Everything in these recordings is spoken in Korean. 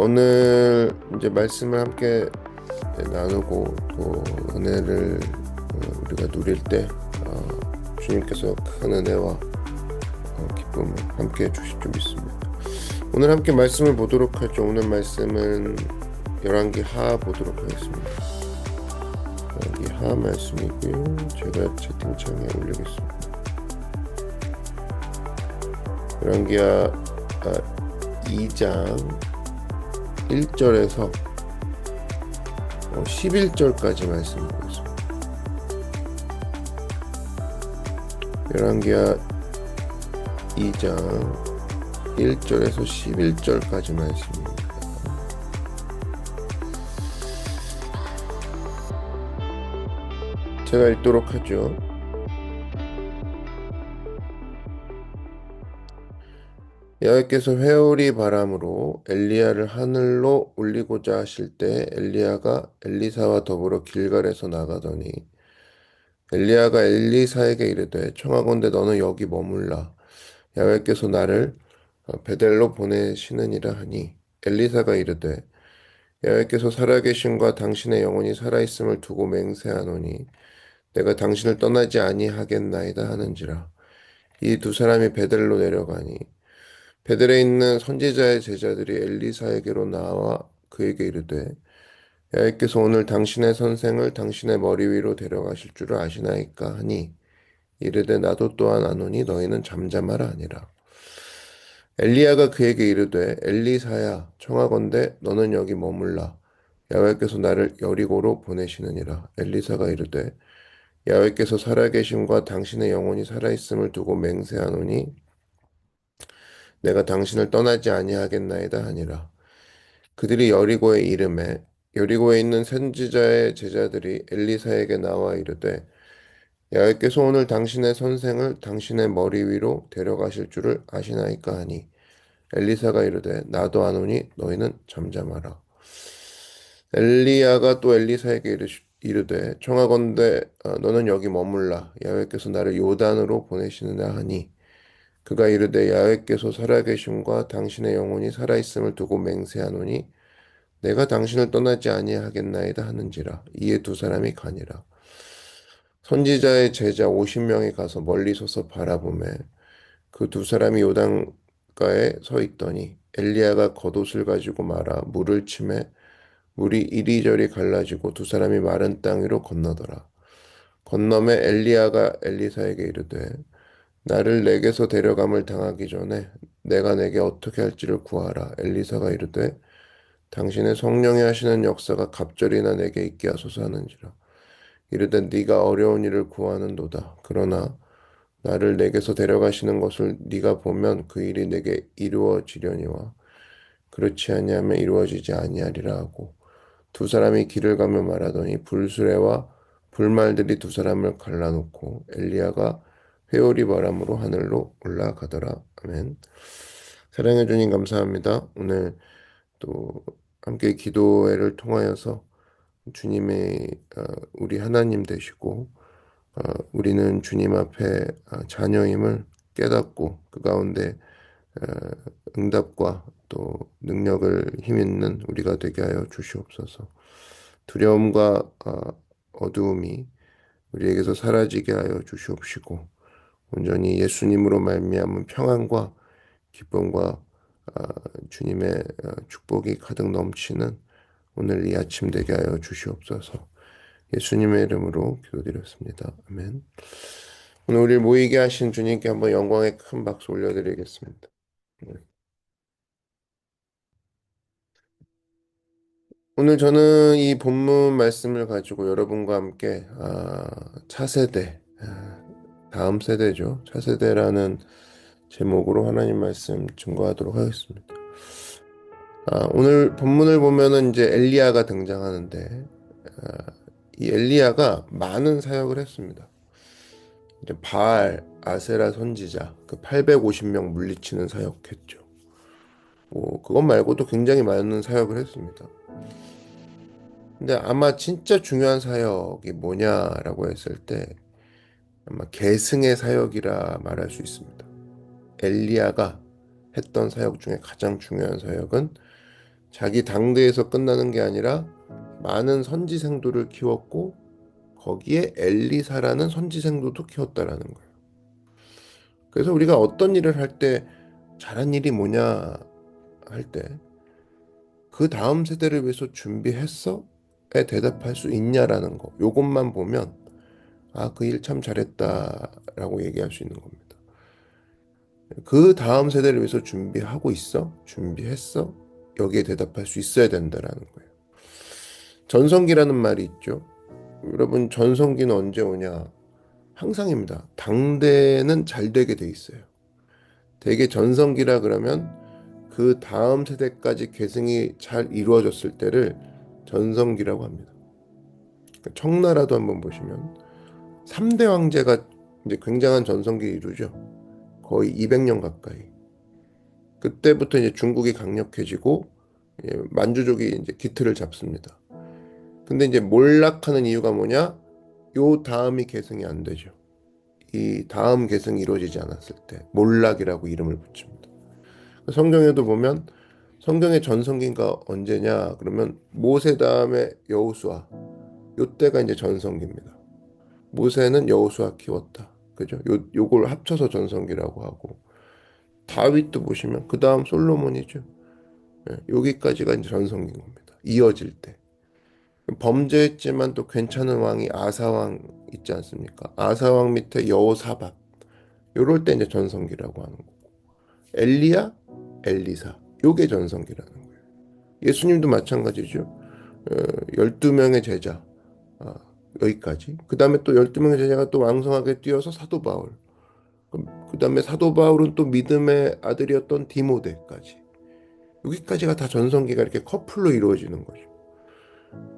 오늘 이제 말씀을 함께 나누고 또 은혜를 우리가 누릴 때 주님께서 큰 은혜와 기쁨을 함께 해주실 줄 믿습니다. 오늘 함께 말씀을 보도록 하죠. 오늘 말씀은 열왕기 하 보도록 하겠습니다. 열왕기 하 말씀이고요. 제가 채팅창에 올리겠습니다. 열왕기 하 2장 1절에서 11절까지 말씀 보겠습니다. 열왕기하 2장 1절에서 11절까지 말씀입니다. 제가 읽도록 하죠. 여호와께서 회오리 바람으로 엘리야를 하늘로 올리고자 하실 때 엘리야가 엘리사와 더불어 길갈에서 나가더니 엘리야가 엘리사에게 이르되 청하건대 너는 여기 머물라 여호와께서 나를 베델로 보내시느니라 하니 엘리사가 이르되 여호와께서 살아계심과 당신의 영혼이 살아있음을 두고 맹세하노니 내가 당신을 떠나지 아니하겠나이다 하는지라. 이 두 사람이 베델로 내려가니 베델에 있는 선지자의 제자들이 엘리사에게로 나와 그에게 이르되 여호와께서 오늘 당신의 선생을 당신의 머리 위로 데려가실 줄을 아시나이까 하니 이르되 나도 또한 아노니 너희는 잠잠하라 하니라. 엘리야가 그에게 이르되 엘리사야 청하건대 너는 여기 머물라 여호와께서 나를 여리고로 보내시느니라. 엘리사가 이르되 여호와께서 살아계심과 당신의 영혼이 살아있음을 두고 맹세하노니 내가 당신을 떠나지 아니하겠나이다 하니라. 그들이 여리고에 이르매 여리고에 있는 선지자의 제자들이 엘리사에게 나와 이르되 여호와께서 오늘 당신의 선생을 당신의 머리 위로 데려가실 줄을 아시나이까 하니 엘리사가 이르되 나도 아노니 너희는 잠잠하라. 엘리야가 또 엘리사에게 이르되 청하건대 너는 여기 머물라 여호와께서 나를 요단으로 보내시느냐 하니 그가 이르되 야훼께서 살아계심과 당신의 영혼이 살아있음을 두고 맹세하노니 내가 당신을 떠나지 아니하겠나이다 하는지라. 이에 두 사람이 가니라. 선지자의 제자 50명이 가서 멀리 서서 바라보매 그 두 사람이 요단가에 서 있더니 엘리야가 겉옷을 가지고 말아 물을 치매 물이 이리저리 갈라지고 두 사람이 마른 땅 위로 건너더라. 건너매 엘리야가 엘리사에게 이르되 나를 내게서 데려감을 당하기 전에 내가 내게 어떻게 할지를 구하라. 엘리사가 이르되 당신의 성령이 하시는 역사가 갑절이나 내게 있게 하소서 하는지라. 이르되 네가 어려운 일을 구하는도다. 그러나 나를 내게서 데려가시는 것을 네가 보면 그 일이 내게 이루어지려니와 그렇지 아니하면 이루어지지 아니하리라 하고 두 사람이 길을 가며 말하더니 불수레와 불말들이 두 사람을 갈라놓고 엘리야가 회오리 바람으로 하늘로 올라가더라. 아멘. 사랑해 주님 감사합니다. 오늘 또 함께 기도회를 통하여서 주님의 우리 하나님 되시고 우리는 주님 앞에 자녀임을 깨닫고 그 가운데 어, 응답과 또 능력을 힘있는 우리가 되게 하여 주시옵소서. 두려움과 어두움이 우리에게서 사라지게 하여 주시옵시고 온전히 예수님으로 말미암은 평안과 기쁨과 아, 주님의 축복이 가득 넘치는 오늘 이 아침 되게 하여 주시옵소서. 예수님의 이름으로 기도드렸습니다. 아멘. 오늘 우리 모이게 하신 주님께 한번 영광의 큰 박수 올려드리겠습니다. 네. 오늘 저는 이 본문 말씀을 가지고 여러분과 함께 차세대, 다음 세대죠. 차세대라는 제목으로 하나님 말씀 증거하도록 하겠습니다. 오늘 본문을 보면은 이제 엘리야가 등장하는데 이 엘리야가 많은 사역을 했습니다. 이제 바알, 아세라 선지자 그 850명 물리치는 사역했죠. 뭐 그것 말고도 굉장히 많은 사역을 했습니다. 근데 아마 진짜 중요한 사역이 뭐냐라고 했을 때 아마 계승의 사역이라 말할 수 있습니다. 엘리야가 했던 사역 중에 가장 중요한 사역은 자기 당대에서 끝나는 게 아니라 많은 선지생도를 키웠고 거기에 엘리사라는 선지생도도 키웠다라는 거예요. 그래서 우리가 어떤 일을 할 때 잘한 일이 뭐냐 할 때 그 다음 세대를 위해서 준비했어? 에 대답할 수 있냐라는 거. 요것만 보면 아, 그 일 참 잘했다라고 얘기할 수 있는 겁니다. 그 다음 세대를 위해서 준비하고 있어? 준비했어? 여기에 대답할 수 있어야 된다라는 거예요. 전성기라는 말이 있죠. 여러분, 전성기는 언제 오냐? 항상입니다. 당대는 잘 되게 돼 있어요. 대개 전성기라 그러면 그 다음 세대까지 계승이 잘 이루어졌을 때를 전성기라고 합니다. 그러니까 청나라도 한번 보시면 3대 황제가 이제 굉장한 전성기를 이루죠. 거의 200년 가까이. 그때부터 이제 중국이 강력해지고 만주족이 이제 기틀을 잡습니다. 근데 이제 몰락하는 이유가 뭐냐? 요 다음이 계승이 안 되죠. 이 다음 계승이 이루어지지 않았을 때 몰락이라고 이름을 붙입니다. 성경에도 보면 성경의 전성기가 언제냐? 그러면 모세 다음에 여호수아. 요때가 이제 전성기입니다. 모세는 여호수아 키웠다. 그죠? 요걸 합쳐서 전성기라고 하고 다윗도 보시면 그 다음 솔로몬이죠. 여기까지가 이제 전성기인 겁니다. 이어질 때. 범죄했지만 또 괜찮은 왕이 아사왕 있지 않습니까? 아사왕 밑에 여호사밧. 요럴 때 이제 전성기라고 하는 거고. 엘리야, 엘리사. 요게 전성기라는 거예요. 예수님도 마찬가지죠. 12명의 제자. 아, 여기까지. 그 다음에 또 12명의 제자가 또 왕성하게 뛰어서 사도 바울. 그 다음에 사도 바울은 또 믿음의 아들이었던 디모데까지. 여기까지가 다 전성기가 이렇게 커플로 이루어지는 거죠.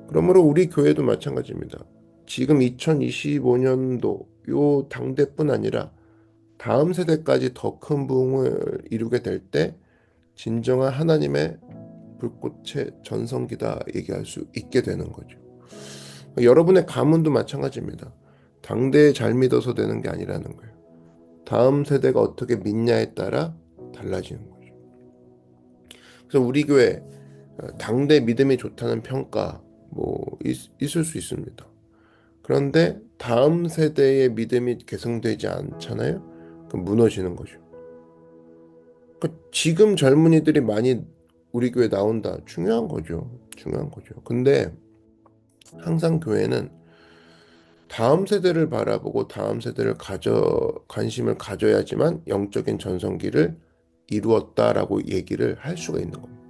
그러므로 우리 교회도 마찬가지입니다. 지금 2025년도 요 당대뿐 아니라 다음 세대까지 더 큰 부흥을 이루게 될 때 진정한 하나님의 불꽃의 전성기다 얘기할 수 있게 되는 거죠. 여러분의 가문도 마찬가지입니다. 당대에 잘 믿어서 되는 게 아니라는 거예요. 다음 세대가 어떻게 믿냐에 따라 달라지는 거죠. 그래서 우리 교회 당대 믿음이 좋다는 평가 있을 수 있습니다. 그런데 다음 세대의 믿음이 개성되지 않잖아요. 그럼 무너지는 거죠. 그러니까 지금 젊은이들이 많이 우리 교회 나온다. 중요한 거죠. 중요한 거죠. 근데 항상 교회는 다음 세대를 바라보고 다음 세대를 관심을 가져야지만 영적인 전성기를 이루었다라고 얘기를 할 수가 있는 겁니다.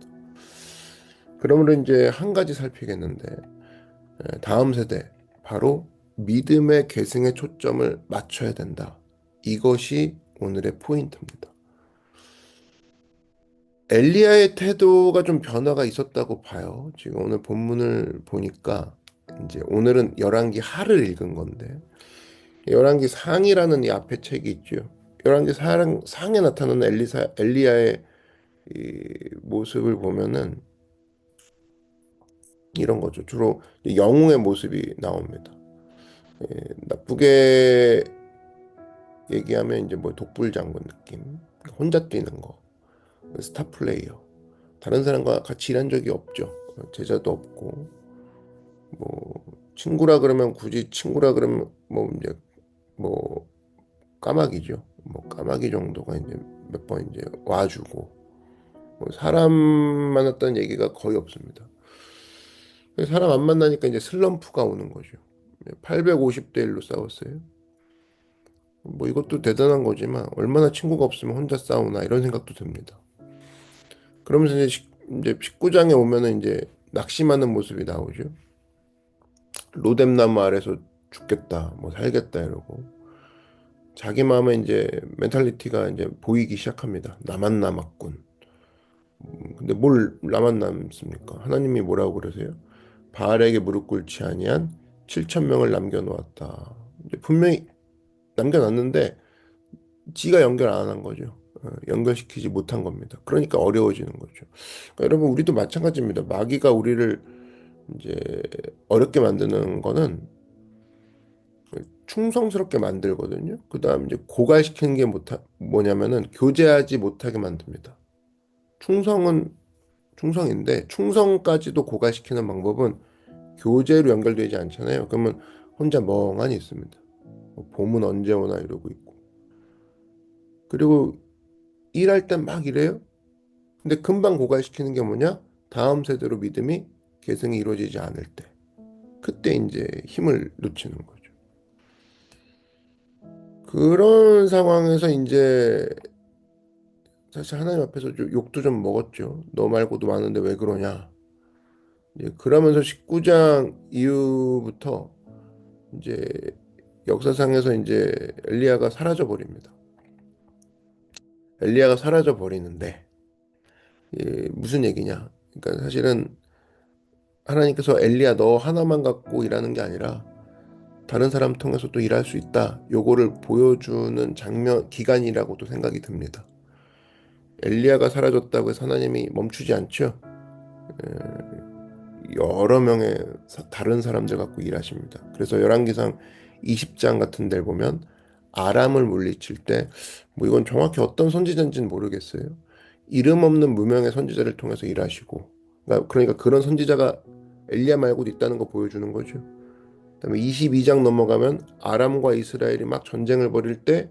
그러므로 이제 한 가지 살피겠는데 다음 세대 바로 믿음의 계승에 초점을 맞춰야 된다. 이것이 오늘의 포인트입니다. 엘리야의 태도가 좀 변화가 있었다고 봐요. 지금 오늘 본문을 보니까 이제 오늘은 열왕기 하를 읽은 건데 열왕기 상이라는 이 앞에 책이 있죠. 열왕기 상에 나타나는 엘리야의 이 모습을 보면은 이런 거죠. 주로 영웅의 모습이 나옵니다. 나쁘게 얘기하면 이제 뭐 독불 장군 느낌, 혼자 뛰는 거, 스타 플레이어. 다른 사람과 같이 일한 적이 없죠. 제자도 없고, 뭐 친구라 그러면 굳이 친구라 그러면 뭐 이제 뭐 까마귀죠. 뭐 까마귀 정도가 이제 몇 번 이제 와주고 뭐 사람 만났다는 얘기가 거의 없습니다. 사람 안 만나니까 이제 슬럼프가 오는 거죠. 850대 1로 싸웠어요. 뭐 이것도 대단한 거지만 얼마나 친구가 없으면 혼자 싸우나 이런 생각도 듭니다. 그러면서 이제 19장에 오면은 이제 낙심하는 모습이 나오죠. 로뎀나무 아래서 죽겠다, 뭐 살겠다 이러고 자기 마음에 이제 멘탈리티가 이제 보이기 시작합니다. 나만 남았군. 근데 뭘 나만 남습니까? 하나님이 뭐라고 그러세요? 바알에게 무릎 꿇지 아니한 7천 명을 남겨놓았다. 이제 분명히 남겨놨는데 지가 연결 안 한 거죠. 연결시키지 못한 겁니다. 그러니까 어려워지는 거죠. 그러니까 여러분 우리도 마찬가지입니다. 마귀가 우리를 이제 어렵게 만드는 거는 충성스럽게 만들거든요. 그다음 이제 고갈시키는 게 뭐냐면은 교제하지 못하게 만듭니다. 충성은 충성인데 충성까지도 고갈시키는 방법은 교제로 연결되지 않잖아요. 그러면 혼자 멍하니 있습니다. 뭐 봄은 언제 오나 이러고 있고. 그리고 일할 땐 막 일해요. 근데 금방 고갈시키는 게 뭐냐? 다음 세대로 믿음이 계승이 이루어지지 않을 때. 그때 이제 힘을 놓치는 거죠. 그런 상황에서 이제 사실 하나님 앞에서 좀 욕도 좀 먹었죠. 너 말고도 많은데 왜 그러냐? 이제 그러면서 19장 이후부터 이제 역사상에서 이제 엘리야가 사라져 버립니다. 엘리야가 사라져 버리는데 무슨 얘기냐? 그러니까 사실은 하나님께서 엘리야 너 하나만 갖고 일하는 게 아니라 다른 사람 통해서 또 일할 수 있다. 요거를 보여주는 장면 기간이라고도 생각이 듭니다. 엘리야가 사라졌다고 해서 하나님이 멈추지 않죠. 여러 명의 다른 사람들 갖고 일하십니다. 그래서 열왕기상 20장 같은 데를 보면 아람을 물리칠 때 뭐 이건 정확히 어떤 선지자인지는 모르겠어요. 이름 없는 무명의 선지자를 통해서 일하시고 그러니까 그런 선지자가 엘리야 말고도 있다는 거 보여주는 거죠. 그다음에 22장 넘어가면 아람과 이스라엘이 막 전쟁을 벌일 때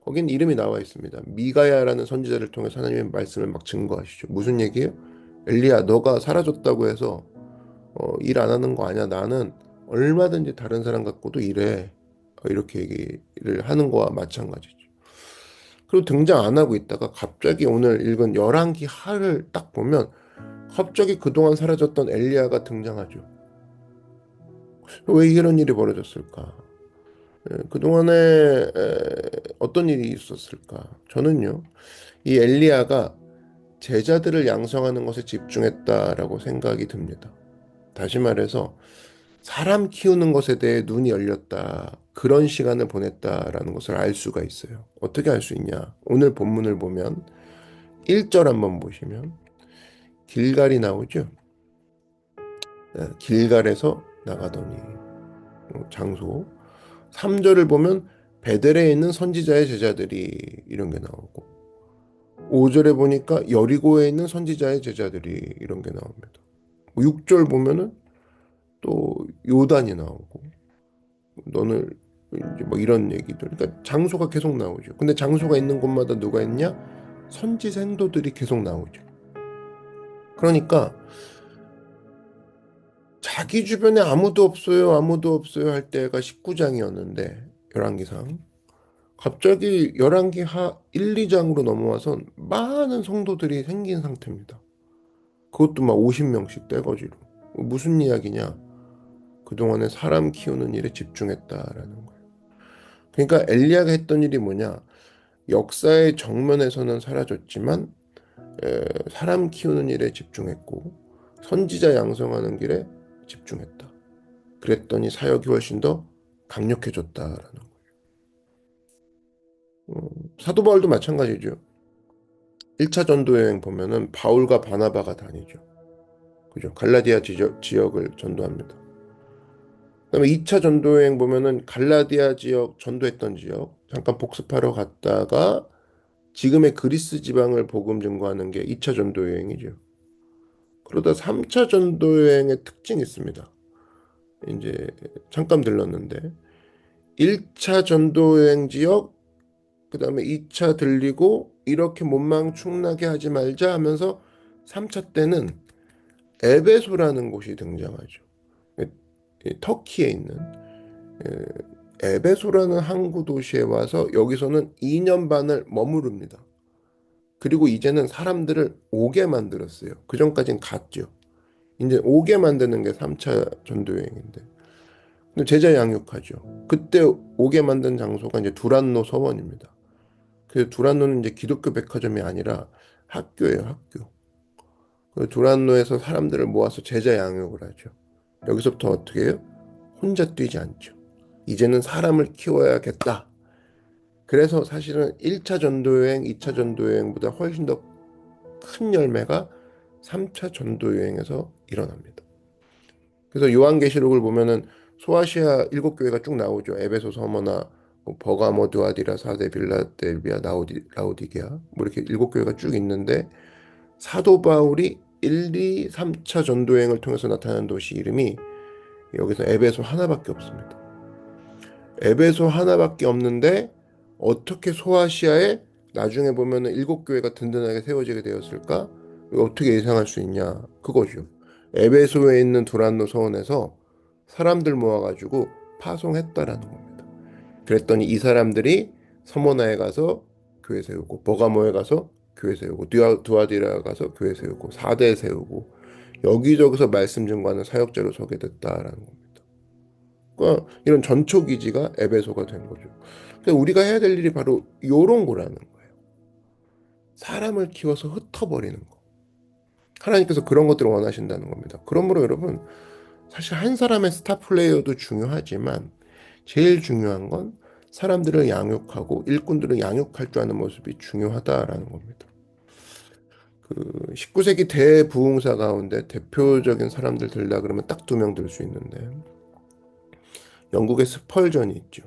거긴 이름이 나와 있습니다. 미가야라는 선지자를 통해서 하나님의 말씀을 막 증거하시죠. 무슨 얘기예요? 엘리야 너가 사라졌다고 해서 일 안 하는 거 아니야. 나는 얼마든지 다른 사람 갖고도 일해. 이렇게 얘기를 하는 거와 마찬가지죠. 그리고 등장 안 하고 있다가 갑자기 오늘 읽은 열왕기 하를 딱 보면 갑자기 그동안 사라졌던 엘리야가 등장하죠. 왜 이런 일이 벌어졌을까? 그동안에 어떤 일이 있었을까? 저는요, 이 엘리야가 제자들을 양성하는 것에 집중했다라고 생각이 듭니다. 다시 말해서 사람 키우는 것에 대해 눈이 열렸다. 그런 시간을 보냈다라는 것을 알 수가 있어요. 어떻게 알 수 있냐? 오늘 본문을 보면 1절 한번 보시면 길갈이 나오죠. 길갈에서 나가더니 장소. 3절을 보면 베델에 있는 선지자의 제자들이 이런 게 나오고 5절에 보니까 여리고에 있는 선지자의 제자들이 이런 게 나옵니다. 6절 보면은 또 요단이 나오고 너는 이제 뭐 이런 얘기들. 그러니까 장소가 계속 나오죠. 근데 장소가 있는 곳마다 누가 있냐? 선지 생도들이 계속 나오죠. 그러니까 자기 주변에 아무도 없어요, 아무도 없어요 할 때가 19장이었는데 열왕기상 갑자기 열왕기 하 1, 2장으로 넘어와서 많은 성도들이 생긴 상태입니다. 그것도 막 50명씩 떼거지로. 무슨 이야기냐? 그동안에 사람 키우는 일에 집중했다라는 거예요. 그러니까 엘리야가 했던 일이 뭐냐? 역사의 정면에서는 사라졌지만 사람 키우는 일에 집중했고 선지자 양성하는 길에 집중했다. 그랬더니 사역이 훨씬 더 강력해졌다라는 거예요. 사도 바울도 마찬가지죠. 1차 전도 여행 보면은 바울과 바나바가 다니죠. 그죠? 갈라디아 지역을 전도합니다. 그다음에 2차 전도 여행 보면은 갈라디아 지역 전도했던 지역 잠깐 복습하러 갔다가 지금의 그리스 지방을 복음 증거하는 게 2차 전도 여행이죠. 그러다 3차 전도 여행의 특징이 있습니다. 이제 잠깐 들렀는데 1차 전도 여행 지역 그다음에 2차 들리고 이렇게 몸망충나게 하지 말자 하면서 3차 때는 에베소라는 곳이 등장하죠. 터키에 있는 에베소라는 항구 도시에 와서 여기서는 2년 반을 머무릅니다. 그리고 이제는 사람들을 오게 만들었어요. 그전까진 갔죠. 이제 오게 만드는 게 3차 전도여행인데. 근데 제자 양육하죠. 그때 오게 만든 장소가 이제 두란노 서원입니다. 그 두란노는 이제 기독교 백화점이 아니라 학교예요, 학교. 그 두란노에서 사람들을 모아서 제자 양육을 하죠. 여기서부터 어떻게 해요? 혼자 뛰지 않죠. 이제는 사람을 키워야겠다. 그래서 사실은 1차 전도여행, 2차 전도여행보다 훨씬 더 큰 열매가 3차 전도여행에서 일어납니다. 그래서 요한계시록을 보면은 소아시아 7교회가 쭉 나오죠. 에베소, 서머나, 뭐 버가모, 드아디라, 사데, 빌라델비아, 라오디게아 뭐 이렇게 7교회가 쭉 있는데 사도 바울이 1, 2, 3차 전도여행을 통해서 나타나는 도시 이름이 여기서 에베소 하나밖에 없습니다. 에베소 하나밖에 없는데 어떻게 소아시아에 나중에 보면은 7교회가 든든하게 세워지게 되었을까? 이거 어떻게 예상할 수 있냐? 그거죠. 에베소에 있는 두란노 서원에서 사람들 모아가지고 파송했다라는 겁니다. 그랬더니 이 사람들이 서모나에 가서 교회 세우고, 버가모에 가서 교회 세우고, 두아디라에 가서 교회 세우고, 사대 세우고, 여기저기서 말씀 증거하는 사역자로 서게 됐다라는 겁니다. 그러니까 이런 전초 기지가 에베소가 된 거죠. 그래서 우리가 해야 될 일이 바로 요런 거라는 거예요. 사람을 키워서 흩어버리는 거. 하나님께서 그런 것들을 원하신다는 겁니다. 그러므로 여러분, 사실 한 사람의 스타 플레이어도 중요하지만 제일 중요한 건 사람들을 양육하고 일꾼들을 양육할 줄 아는 모습이 중요하다라는 겁니다. 그 19세기 대부흥사 가운데 대표적인 사람들 들라 그러면 딱 두 명 들 수 있는데 영국의 스펄전이 있죠.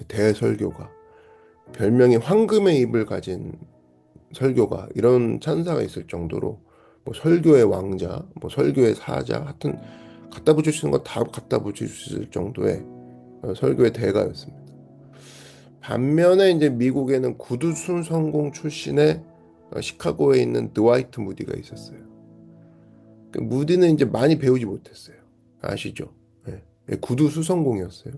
대설교가. 별명이 황금의 입을 가진 설교가 이런 찬사가 있을 정도로 뭐 설교의 왕자, 뭐 설교의 사자 하여튼 갖다 붙일 수 있는 거 다 갖다 붙일 수 있을 정도의 설교의 대가였습니다. 반면에 이제 미국에는 구두순 성공 출신의 시카고에 있는 드와이트 무디가 있었어요. 그 무디는 이제 많이 배우지 못했어요. 아시죠? 예. 구두 수성공이었어요.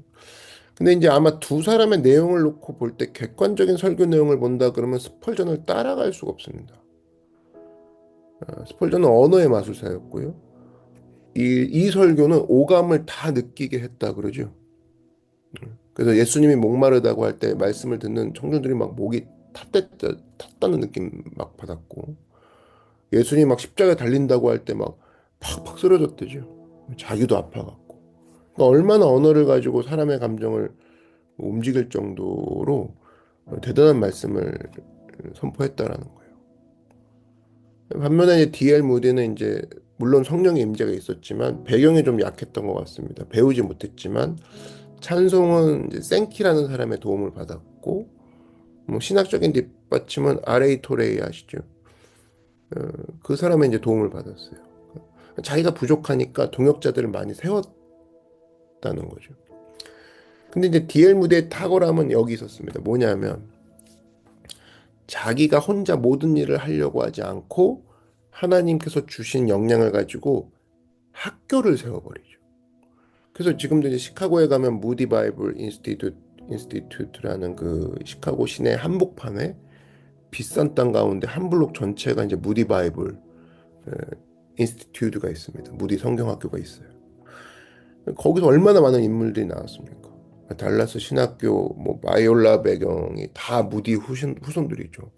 근데 이제 아마 두 사람의 내용을 놓고 볼 때 객관적인 설교 내용을 본다 그러면 스펄전을 따라갈 수가 없습니다. 스펄전은 언어의 마술사였고요. 이 설교는 오감을 다 느끼게 했다 그러죠. 그래서 예수님이 목마르다고 할 때 말씀을 듣는 청중들이 막 목이 탔다는 느낌 막 받았고 예수님이 막 십자가에 달린다고 할 때 막 팍팍 쓰러졌대죠. 자기도 아파갖고. 그러니까 얼마나 언어를 가지고 사람의 감정을 움직일 정도로 대단한 말씀을 선포했다라는 거예요. 반면에 이제 D.L. 무디는 이제 물론 성령의 임재가 있었지만 배경이 좀 약했던 것 같습니다. 배우지 못했지만 찬송은 이제 생키라는 사람의 도움을 받았고 뭐 신학적인 뒷받침은 R.A. 토레이 아시죠? 그 사람의 이제 도움을 받았어요. 자기가 부족하니까 동역자들을 많이 세웠다는 거죠. 근데 이제 D.L. 무디의 탁월함은 여기 있었습니다. 뭐냐면 자기가 혼자 모든 일을 하려고 하지 않고 하나님께서 주신 역량을 가지고 학교를 세워버리죠. 그래서 지금도 이제 시카고에 가면 무디 바이블 인스티튜트라는 그 시카고 시내 한복판에 비싼 땅 가운데 한 블록 전체가 이제 무디 바이블 인스티튜트가 있습니다. 무디 성경학교가 있어요. 거기서 얼마나 많은 인물들이 나왔습니까? 달라스 신학교, 뭐 바이올라 배경이 다 무디 후손들이죠.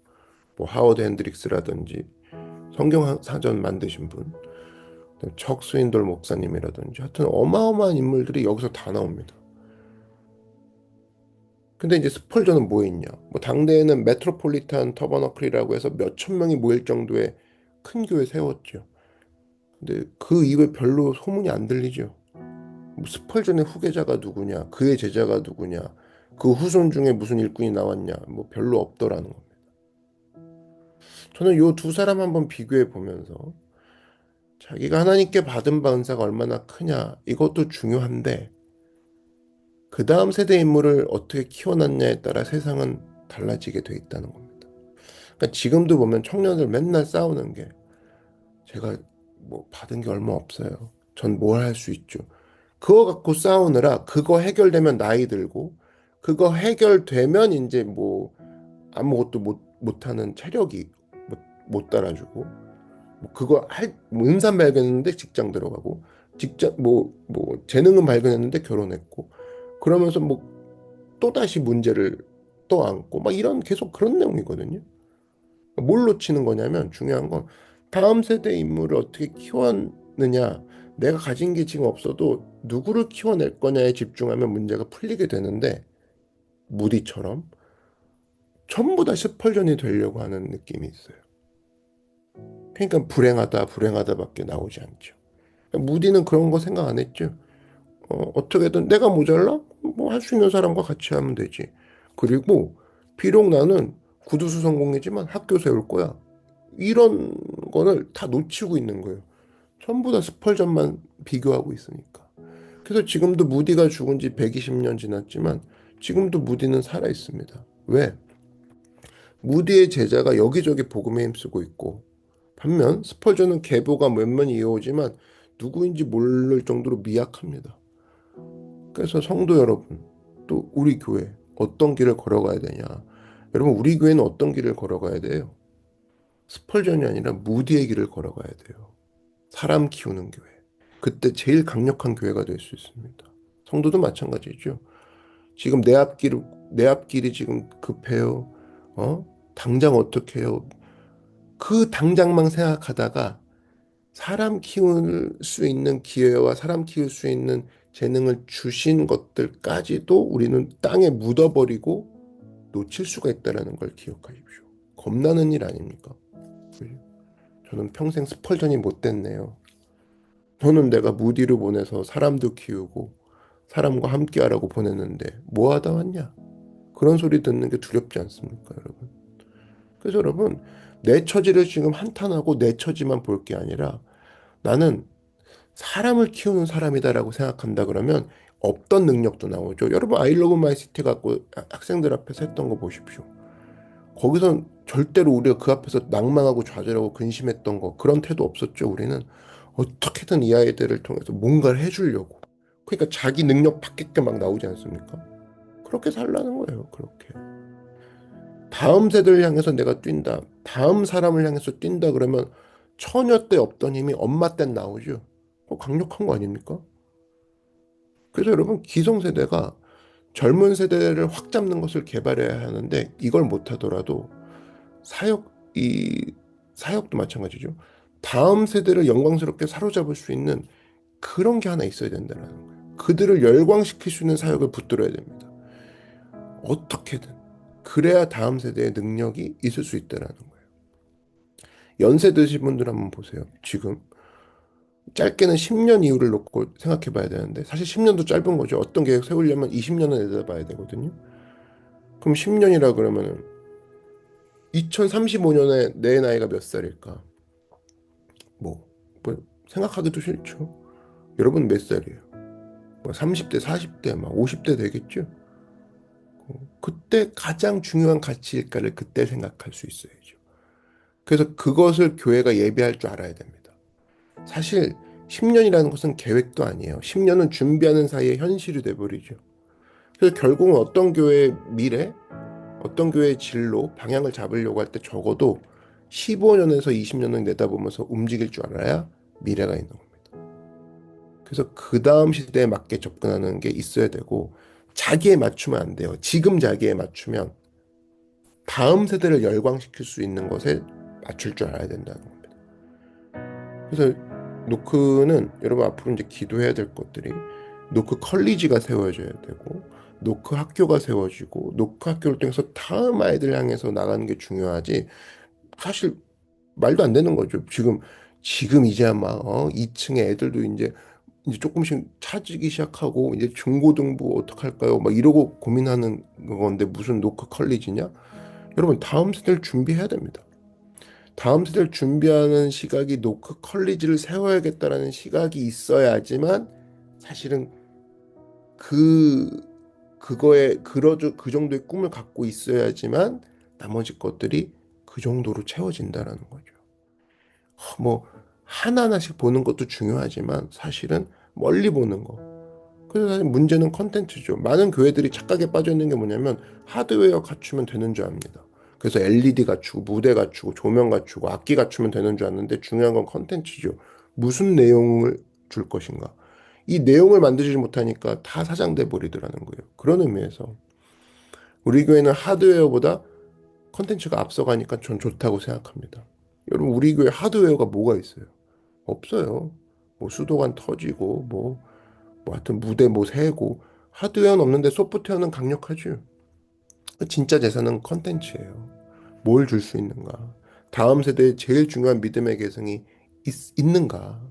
뭐 하워드 핸드릭스라든지 성경 사전 만드신 분, 척 스윈돌 목사님이라든지 하여튼 어마어마한 인물들이 여기서 다 나옵니다. 근데 이제 스펄전은 뭐 있냐? 뭐 당대에는 메트로폴리탄 터버너클이라고 해서 몇천 명이 모일 정도의 큰 교회 세웠죠. 근데 그 이후에 별로 소문이 안 들리죠. 뭐 스펄전의 후계자가 누구냐? 그의 제자가 누구냐? 그 후손 중에 무슨 일꾼이 나왔냐? 뭐 별로 없더라는 겁니다. 저는 요 두 사람 한번 비교해 보면서 자기가 하나님께 받은 바 은사가 얼마나 크냐 이것도 중요한데 그 다음 세대 인물을 어떻게 키워놨냐에 따라 세상은 달라지게 돼 있다는 겁니다. 그러니까 지금도 보면 청년들 맨날 싸우는 게 제가 뭐 받은 게 얼마 없어요. 전 뭘 할 수 있죠. 그거 갖고 싸우느라 그거 해결되면 나이 들고 그거 해결되면 이제 뭐 아무것도 못하는 체력이 못 따라주고 뭐 그거 뭐 은산 발견했는데 직장 들어가고 직장 뭐 재능은 발견했는데 결혼했고 그러면서 뭐 또다시 문제를 또 안고 막 이런 계속 그런 내용이거든요. 뭘 놓치는 거냐면 중요한 건 다음 세대 인물을 어떻게 키웠느냐 내가 가진 게 지금 없어도 누구를 키워낼 거냐에 집중하면 문제가 풀리게 되는데 무디처럼 전부 다 스펄전이 되려고 하는 느낌이 있어요. 그러니까 불행하다밖에 나오지 않죠. 무디는 그런 거 생각 안 했죠. 어떻게든 내가 모자라? 뭐 할 수 있는 사람과 같이 하면 되지. 그리고 비록 나는 구두수 성공이지만 학교 세울 거야. 이런 거를 다 놓치고 있는 거예요. 전부 다 스펄전만 비교하고 있으니까. 그래서 지금도 무디가 죽은 지 120년 지났지만 지금도 무디는 살아 있습니다. 왜? 무디의 제자가 여기저기 복음에 힘쓰고 있고 반면 스펄전은 계보가 몇몇 이어오지만 누구인지 모를 정도로 미약합니다. 그래서 성도 여러분, 또 우리 교회 어떤 길을 걸어가야 되냐? 여러분, 우리 교회는 어떤 길을 걸어가야 돼요? 스펄전이 아니라 무디의 길을 걸어가야 돼요. 사람 키우는 교회. 그때 제일 강력한 교회가 될 수 있습니다. 성도도 마찬가지죠. 지금 내 앞길이 지금 급해요. 어? 당장 어떻게 해요? 그 당장만 생각하다가 사람 키울 수 있는 기회와 사람 키울 수 있는 재능을 주신 것들까지도 우리는 땅에 묻어버리고 놓칠 수가 있다는 걸 기억하십시오. 겁나는 일 아닙니까? 그죠? 저는 평생 스펄전이 못 됐네요. 저는 내가 무디로 보내서 사람도 키우고 사람과 함께하라고 보냈는데 뭐 하다 왔냐? 그런 소리 듣는 게 두렵지 않습니까, 여러분? 그래서 여러분, 내 처지를 지금 한탄하고 내 처지만 볼 게 아니라 나는 사람을 키우는 사람이다라고 생각한다 그러면 없던 능력도 나오죠. 여러분, 아이 러브 마이 시티 갖고 학생들 앞에서 했던 거 보십시오. 거기선 절대로 우리가 그 앞에서 낭망하고 좌절하고 근심했던 거 그런 태도 없었죠. 우리는 어떻게든 이 아이들을 통해서 뭔가를 해주려고. 그러니까 자기 능력 밖에 막 나오지 않습니까? 그렇게 살라는 거예요. 그렇게. 다음 세대를 향해서 내가 뛴다. 다음 사람을 향해서 뛴다 그러면 처녀 때 없던 힘이 엄마 때 나오죠. 강력한 거 아닙니까? 그래서 여러분 기성세대가 젊은 세대를 확 잡는 것을 개발해야 하는데 이걸 못하더라도 사역 이 사역도 마찬가지죠. 다음 세대를 영광스럽게 사로잡을 수 있는 그런 게 하나 있어야 된다는 거예요. 그들을 열광시킬 수 있는 사역을 붙들어야 됩니다. 어떻게든 그래야 다음 세대의 능력이 있을 수 있다는 거예요. 연세 드신 분들 한번 보세요. 지금 짧게는 10년 이후를 놓고 생각해 봐야 되는데 사실 10년도 짧은 거죠. 어떤 계획 세우려면 20년은 내다봐야 되거든요. 그럼 10년이라 그러면은 2035년에 내 나이가 몇 살일까? 뭐, 뭐 생각하기도 싫죠. 여러분 몇 살이에요? 뭐 30대, 40대, 막 50대 되겠죠? 그때 가장 중요한 가치일까를 그때 생각할 수 있어야죠. 그래서 그것을 교회가 예비할 줄 알아야 됩니다. 사실 10년이라는 것은 계획도 아니에요. 10년은 준비하는 사이에 현실이 돼버리죠. 그래서 결국은 어떤 교회의 미래, 어떤 교회의 진로, 방향을 잡으려고 할 때 적어도 15년에서 20년을 내다보면서 움직일 줄 알아야 미래가 있는 겁니다. 그래서 그 다음 시대에 맞게 접근하는 게 있어야 되고 자기에 맞추면 안 돼요. 지금 자기에 맞추면 다음 세대를 열광시킬 수 있는 것에 맞출 줄 알아야 된다는 겁니다. 그래서 노크는 여러분 앞으로 이제 기도해야 될 것들이 노크 컬리지가 세워져야 되고 노크 학교가 세워지고 노크 학교를 통해서 다음 아이들 향해서 나가는 게 중요하지 사실 말도 안 되는 거죠. 지금 이제 막 2층에 애들도 이제 조금씩 찾기 시작하고 이제 중고등부 어떡할까요? 막 이러고 고민하는 건데 무슨 노크 컬리지냐? 여러분 다음 세대를 준비해야 됩니다. 다음 세대를 준비하는 시각이 노크 컬리지를 세워야겠다라는 시각이 있어야지만 사실은 그 그거에 그 정도의 꿈을 갖고 있어야지만 나머지 것들이 그 정도로 채워진다라는 거죠. 뭐 하나하나씩 보는 것도 중요하지만 사실은 멀리 보는 거. 그래서 사실 문제는 컨텐츠죠. 많은 교회들이 착각에 빠져 있는 게 뭐냐면 하드웨어 갖추면 되는 줄 압니다. 그래서 LED 갖추고 무대 갖추고 조명 갖추고 악기 갖추면 되는 줄 아는데 중요한 건 컨텐츠죠. 무슨 내용을 줄 것인가. 이 내용을 만들지 못하니까 다 사장돼 버리더라는 거예요. 그런 의미에서 우리 교회는 하드웨어보다 컨텐츠가 앞서가니까 전 좋다고 생각합니다. 여러분 우리 교회 하드웨어가 뭐가 있어요? 없어요. 뭐 수도관 터지고 뭐 하여튼 무대 뭐 세고 하드웨어는 없는데 소프트웨어는 강력하죠. 진짜 재산은 컨텐츠예요. 뭘 줄 수 있는가? 다음 세대의 제일 중요한 믿음의 계승이 있는가?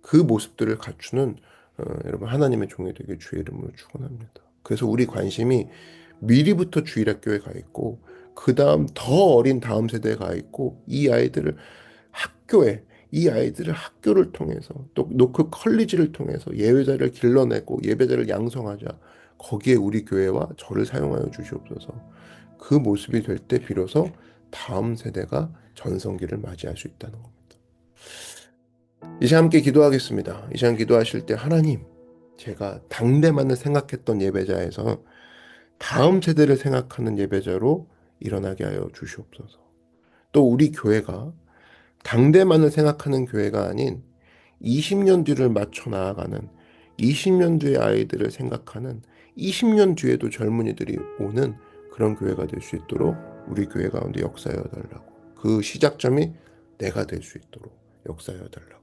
그 모습들을 갖추는 여러분 하나님의 종이 되게 주의 이름으로 축원합니다. 그래서 우리 관심이 미리부터 주일학교에 가 있고 그 다음 더 어린 다음 세대에 가 있고 이 아이들을 학교에 이 아이들을 학교를 통해서 또 노크 컬리지를 통해서 예배자를 길러내고 예배자를 양성하자. 거기에 우리 교회와 저를 사용하여 주시옵소서. 그 모습이 될 때 비로소 다음 세대가 전성기를 맞이할 수 있다는 겁니다. 이제 함께 기도하겠습니다. 이제 기도하실 때 하나님, 제가 당대만을 생각했던 예배자에서 다음 세대를 생각하는 예배자로 일어나게 하여 주시옵소서. 또 우리 교회가 당대만을 생각하는 교회가 아닌 20년 뒤를 맞춰 나아가는 20년 뒤의 아이들을 생각하는 20년 뒤에도 젊은이들이 오는 그런 교회가 될 수 있도록 우리 교회 가운데 역사하여 달라고. 그 시작점이 내가 될 수 있도록 역사하여 달라고.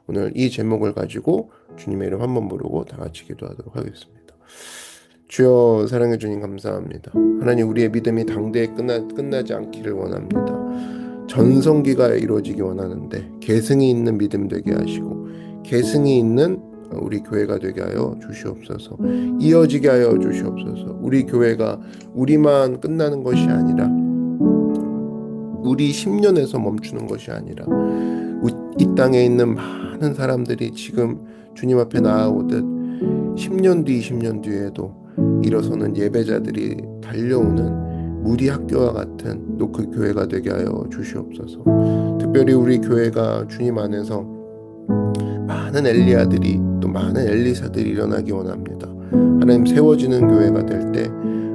오늘 이 제목을 가지고 주님의 이름 한번 부르고 다 같이 기도하도록 하겠습니다. 주여, 사랑해 주님 감사합니다. 하나님, 우리의 믿음이 당대에 끝나지 않기를 원합니다. 전성기가 이루어지기 원하는데 계승이 있는 믿음 되게 하시고 계승이 있는 우리 교회가 되게 하여 주시옵소서. 이어지게 하여 주시옵소서. 우리 교회가 우리만 끝나는 것이 아니라 우리 10년에서 멈추는 것이 아니라 이 땅에 있는 많은 사람들이 지금 주님 앞에 나아오듯 10년 뒤, 20년 뒤에도 일어서는 예배자들이 달려오는 무리 학교와 같은 노크 교회가 되게 하여 주시옵소서. 특별히 우리 교회가 주님 안에서 많은 엘리야들이 또 많은 엘리사들이 일어나기 원합니다. 하나님, 세워지는 교회가 될 때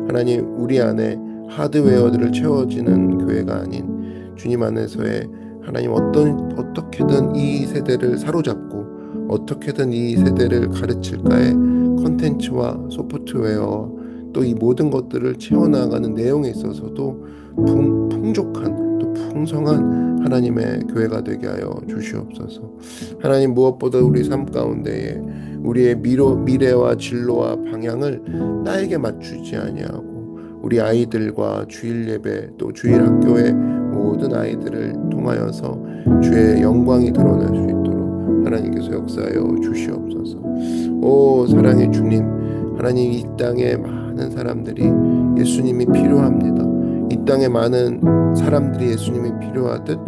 하나님, 우리 안에 하드웨어들을 채워지는 교회가 아닌 주님 안에서의 하나님, 어떻게든 이 세대를 사로잡고 어떻게든 이 세대를 가르칠까의 컨텐츠와 소프트웨어 또 이 모든 것들을 채워나가는 내용에 있어서도 풍족한 또 풍성한 하나님의 교회가 되게 하여 주시옵소서. 하나님, 무엇보다 우리 삶 가운데에 우리의 미래와 진로와 방향을 나에게 맞추지 아니하고 우리 아이들과 주일 예배 또 주일 학교의 모든 아이들을 통하여서 주의 영광이 드러날 수 있도록 하나님께서 역사하여 주시옵소서. 오 사랑의 주님, 하나님, 이 땅에 많은 사람들이 예수님이 필요합니다. 이 땅에 많은 사람들이 예수님이 필요하듯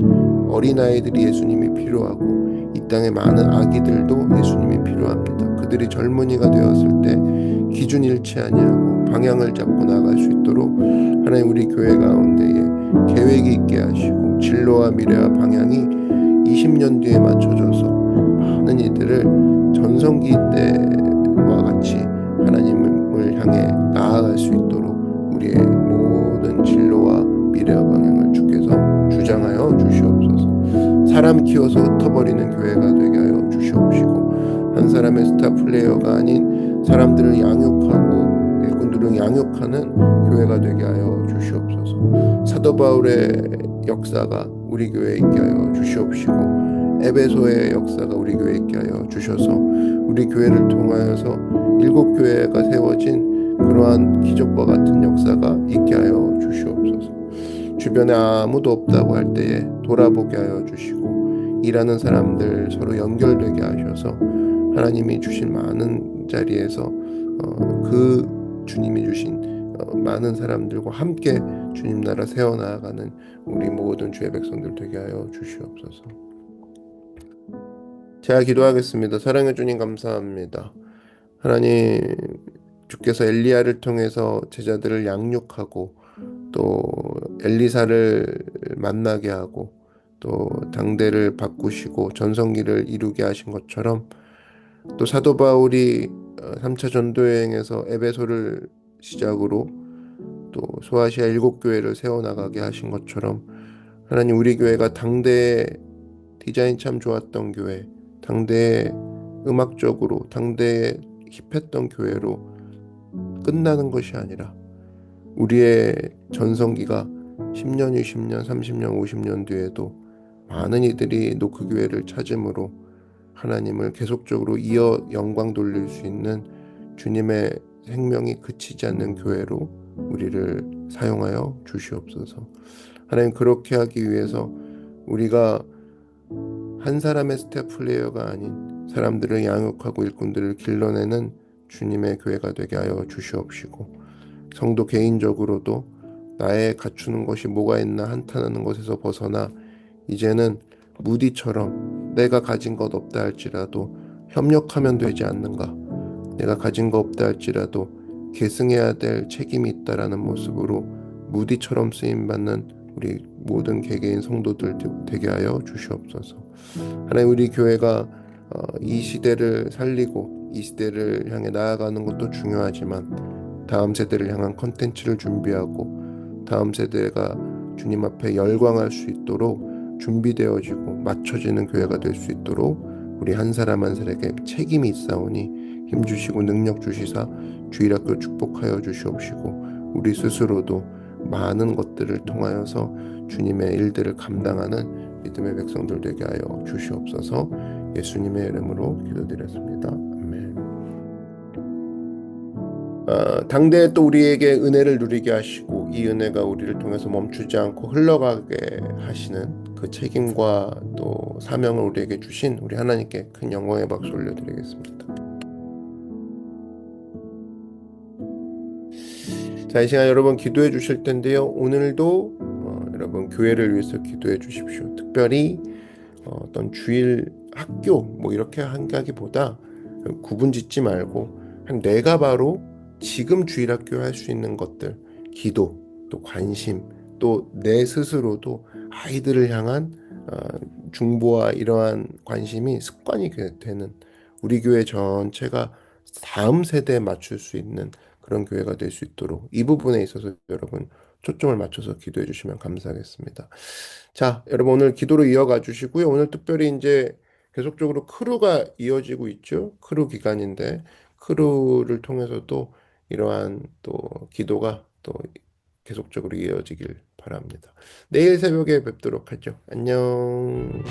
어린아이들이 예수님이 필요하고 이 땅에 많은 아기들도 예수님이 필요합니다. 그들이 젊은이가 되었을 때 기준 잃지 아니하고 방향을 잡고 나갈 수 있도록 하나님, 우리 교회 가운데에 계획이 있게 하시고 진로와 미래와 방향이 20년 뒤에 맞춰져서 많은 이들을 전성기 때와 같이 하나님을 향해 나아갈 수 있도록 우리의 모든 진로와 미래와 방향을 주께서 주장하여 주시옵소서. 사람 키워서 흩어버리는 교회가 되게 하여 주시옵시고 한 사람의 스타 플레이어가 아닌 사람들을 양육하고 일꾼들을 양육하는 교회가 되게 하여 주시옵소서. 사도 바울의 역사가 우리 교회에 있게 하여 주시옵시고 에베소의 역사가 우리 교회에 있게 하여 주셔서 우리 교회를 통하여서 7교회가 세워진 그러한 기적과 같은 역사가 있게 하여 주시옵소서. 주변에 아무도 없다고 할 때에 돌아보게 하여 주시고 일하는 사람들 서로 연결되게 하셔서 하나님이 주신 많은 자리에서 그 주님이 주신 많은 사람들과 함께 주님 나라 세워나가는 우리 모든 주의 백성들 되게 하여 주시옵소서. 제가 기도하겠습니다. 사랑해 주님 감사합니다. 하나님, 주께서 엘리야를 통해서 제자들을 양육하고 또 엘리사를 만나게 하고 또 당대를 바꾸시고 전성기를 이루게 하신 것처럼 또 사도 바울이 3차 전도 여행에서 에베소를 시작으로 또 소아시아 7교회를 세워나가게 하신 것처럼 하나님, 우리 교회가 당대에 디자인 참 좋았던 교회, 당대에 음악적으로 당대에 힙했던 교회로 끝나는 것이 아니라 우리의 전성기가 10년, 20년, 30년, 50년 뒤에도 많은 이들이 노크 교회를 찾음으로 하나님을 계속적으로 이어 영광 돌릴 수 있는 주님의 생명이 그치지 않는 교회로 우리를 사용하여 주시옵소서. 하나님, 그렇게 하기 위해서 우리가 한 사람의 스텝 플레이어가 아닌 사람들을 양육하고 일꾼들을 길러내는 주님의 교회가 되게 하여 주시옵시고 성도 개인적으로도 나의 갖추는 것이 뭐가 있나 한탄하는 것에서 벗어나 이제는 무디처럼 내가 가진 것 없다 할지라도 협력하면 되지 않는가? 내가 가진 거 없다 할지라도 계승해야 될 책임이 있다라는 모습으로 무디처럼 쓰임 받는 우리 모든 개개인 성도들 되게 하여 주시옵소서. 하나님, 우리 교회가 이 시대를 살리고 이 시대를 향해 나아가는 것도 중요하지만 다음 세대를 향한 컨텐츠를 준비하고 다음 세대가 주님 앞에 열광할 수 있도록 준비되어지고 맞춰지는 교회가 될 수 있도록 우리 한 사람 한 사람에게 책임이 있사오니 힘주시고 능력 주시사 주일학교 축복하여 주시옵시고 우리 스스로도 많은 것들을 통하여서 주님의 일들을 감당하는 믿음의 백성들 되게 하여 주시옵소서. 예수님의 이름으로 기도드렸습니다. 아멘. 당대에 또 우리에게 은혜를 누리게 하시고 이 은혜가 우리를 통해서 멈추지 않고 흘러가게 하시는 그 책임과 또 사명을 우리에게 주신 우리 하나님께 큰 영광의 박수 올려드리겠습니다. 자, 이 시간 여러분 기도해 주실 텐데요. 오늘도 여러분 교회를 위해서 기도해 주십시오. 특별히 어떤 주일 학교 뭐 이렇게 한다기보다 구분 짓지 말고 내가 바로 지금 주일 학교 할 수 있는 것들, 기도, 또 관심, 또 내 스스로도 아이들을 향한 중보와 이러한 관심이 습관이 되는 우리 교회 전체가 다음 세대에 맞출 수 있는 그런 교회가 될 수 있도록 이 부분에 있어서 여러분 초점을 맞춰서 기도해 주시면 감사하겠습니다. 자, 여러분 오늘 기도로 이어가 주시고요. 오늘 특별히 이제 계속적으로 크루가 이어지고 있죠. 크루 기간인데 크루를 통해서도 이러한 또 기도가 또 계속적으로 이어지길 바랍니다. 내일 새벽에 뵙도록 하죠. 안녕.